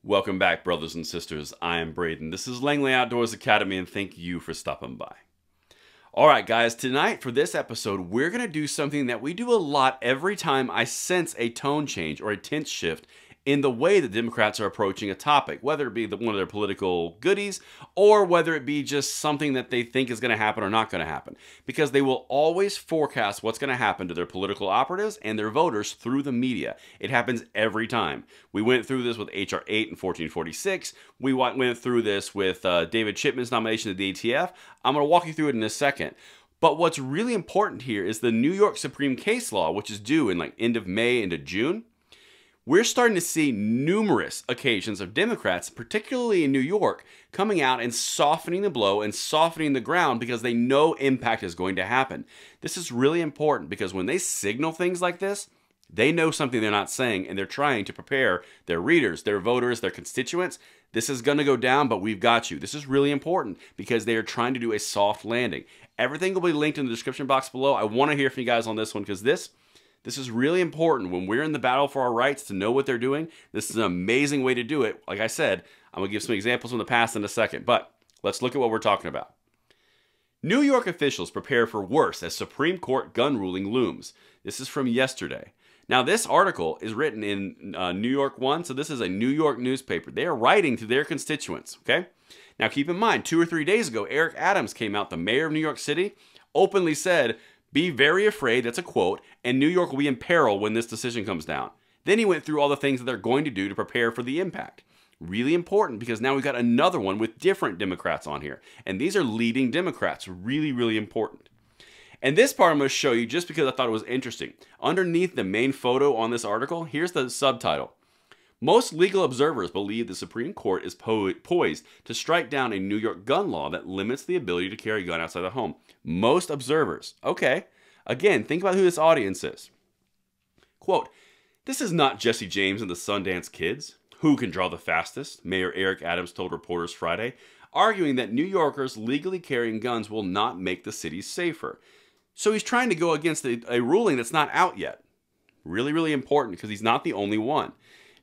Welcome back, brothers and sisters. I am Braden. This is Langley Outdoors Academy, and thank you for stopping by. Alright guys, tonight for this episode, we're going to do something that we do a lot every time I sense a tone change or a tense shift in the way the Democrats are approaching a topic, whether it be one of their political goodies or whether it be just something that they think is going to happen or not going to happen. Because they will always forecast what's going to happen to their political operatives and their voters through the media. It happens every time. We went through this with H.R. 8 and 1446. We went through this with David Chipman's nomination to the ATF. I'm going to walk you through it in a second. But what's really important here is the New York Supreme case law, which is due in like end of May into June. We're starting to see numerous occasions of Democrats, particularly in New York, coming out and softening the blow and softening the ground because they know impact is going to happen. This is really important because when they signal things like this, they know something they're not saying and they're trying to prepare their readers, their voters, their constituents. This is going to go down, but we've got you. This is really important because they are trying to do a soft landing. Everything will be linked in the description box below. I want to hear from you guys on this one because this is really important when we're in the battle for our rights to know what they're doing. This is an amazing way to do it. Like I said, I'm going to give some examples from the past in a second, but let's look at what we're talking about. New York officials prepare for worse as Supreme Court gun ruling looms. This is from yesterday. Now, this article is written in New York One, so this is a New York newspaper. They are writing to their constituents, okay? Now, keep in mind, 2 or 3 days ago, Eric Adams came out, the mayor of New York City, openly said, "Be very afraid," that's a quote, "and New York will be in peril when this decision comes down." Then he went through all the things that they're going to do to prepare for the impact. Really important because now we've got another one with different Democrats on here. And these are leading Democrats. Really, really important. And this part I'm going to show you just because I thought it was interesting. Underneath the main photo on this article, here's the subtitle. Most legal observers believe the Supreme Court is poised to strike down a New York gun law that limits the ability to carry a gun outside the home. Most observers. Okay. Again, think about who this audience is. Quote, "This is not Jesse James and the Sundance Kids. Who can draw the fastest?" Mayor Eric Adams told reporters Friday, arguing that New Yorkers legally carrying guns will not make the city safer. So he's trying to go against a ruling that's not out yet. Really, really important because he's not the only one.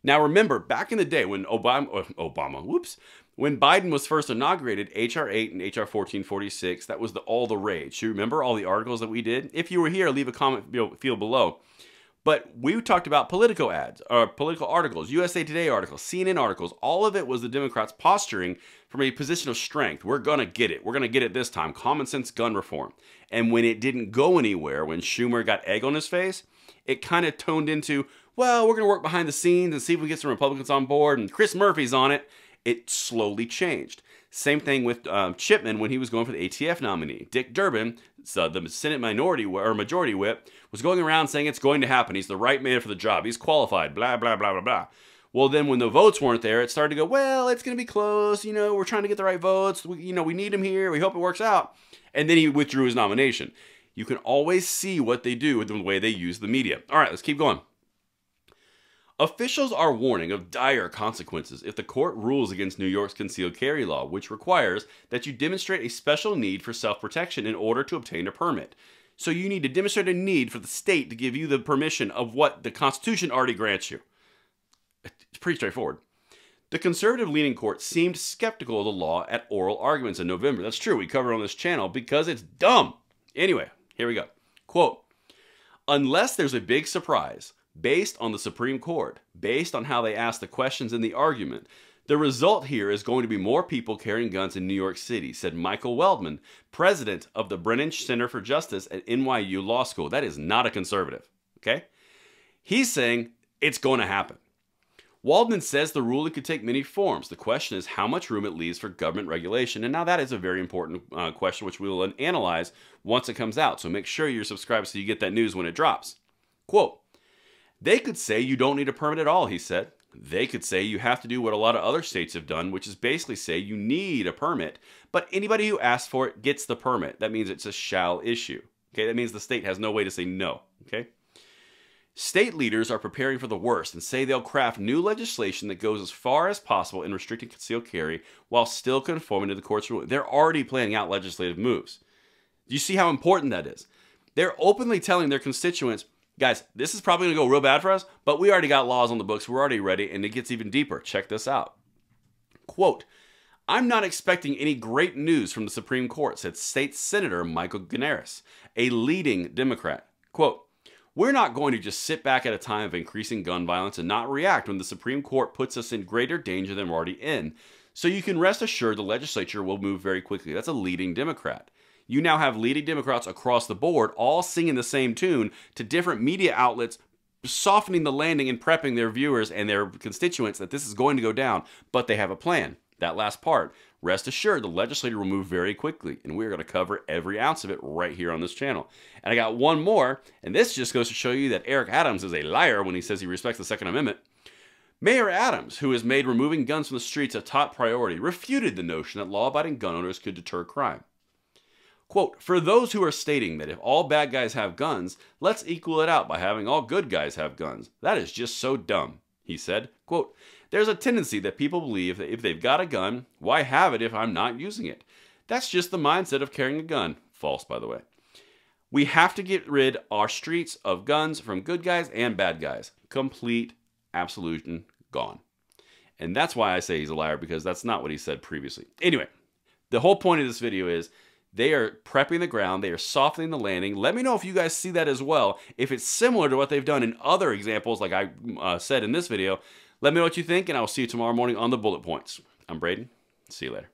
Now remember, back in the day when when Biden was first inaugurated, H.R. 8 and H.R. 1446, that was all the rage. You remember all the articles that we did? If you were here, leave a comment field below. But we talked about political ads, or political articles, USA Today articles, CNN articles. All of it was the Democrats posturing from a position of strength. We're going to get it. We're going to get it this time. Common sense gun reform. And when it didn't go anywhere, when Schumer got egg on his face, it kind of toned into, well, we're going to work behind the scenes and see if we get some Republicans on board, and Chris Murphy's on it. It slowly changed. Same thing with Chipman when he was going for the ATF nominee. Dick Durbin, the Senate majority whip, was going around saying it's going to happen. He's the right man for the job. He's qualified, blah, blah, blah, blah, blah. Well, then when the votes weren't there, it started to go, well, it's going to be close. You know, we're trying to get the right votes. We need him here. We hope it works out. And then he withdrew his nomination. You can always see what they do with the way they use the media. All right, let's keep going. Officials are warning of dire consequences if the court rules against New York's concealed carry law, which requires that you demonstrate a special need for self-protection in order to obtain a permit. So you need to demonstrate a need for the state to give you the permission of what the Constitution already grants you. It's pretty straightforward. The conservative-leaning court seemed skeptical of the law at oral arguments in November. That's true. We covered it on this channel because it's dumb. Anyway, here we go. Quote, "Unless there's a big surprise, based on the Supreme Court, based on how they ask the questions in the argument, the result here is going to be more people carrying guns in New York City," said Michael Weldman, president of the Brennan Center for Justice at NYU Law School. That is not a conservative, okay? He's saying it's going to happen. Waldman says the ruling could take many forms. The question is how much room it leaves for government regulation. And now that is a very important question, which we will analyze once it comes out. So make sure you're subscribed so you get that news when it drops. Quote, "They could say you don't need a permit at all," he said. "They could say you have to do what a lot of other states have done, which is basically say you need a permit, but anybody who asks for it gets the permit. That means it's a shall issue. Okay, that means the state has no way to say no. Okay. State leaders are preparing for the worst and say they'll craft new legislation that goes as far as possible in restricting concealed carry while still conforming to the court's ruling. They're already planning out legislative moves. Do you see how important that is? They're openly telling their constituents, Guys, this is probably going to go real bad for us, but we already got laws on the books. We're already ready, and it gets even deeper. Check this out. Quote, I'm not expecting any great news from the Supreme Court, said State Senator Michael Guarneris, a leading Democrat. Quote, we're not going to just sit back at a time of increasing gun violence and not react when the Supreme Court puts us in greater danger than we're already in. So you can rest assured the legislature will move very quickly. That's a leading Democrat. You now have leading Democrats across the board all singing the same tune to different media outlets, softening the landing and prepping their viewers and their constituents that this is going to go down, but they have a plan. That last part, rest assured the legislature will move very quickly, and we're going to cover every ounce of it right here on this channel. And I got one more, and this just goes to show you that Eric Adams is a liar when he says he respects the Second Amendment. Mayor Adams, who has made removing guns from the streets a top priority, refuted the notion that law-abiding gun owners could deter crime. Quote, for those who are stating that if all bad guys have guns, let's equal it out by having all good guys have guns. That is just so dumb, he said. Quote, there's a tendency that people believe that if they've got a gun, why have it if I'm not using it? That's just the mindset of carrying a gun. False, by the way. We have to get rid our streets of guns from good guys and bad guys. Complete absolution gone. And that's why I say he's a liar, because that's not what he said previously. Anyway, the whole point of this video is they are prepping the ground. They are softening the landing. Let me know if you guys see that as well. If it's similar to what they've done in other examples, like I said in this video, let me know what you think, and I'll see you tomorrow morning on the bullet points. I'm Braden. See you later.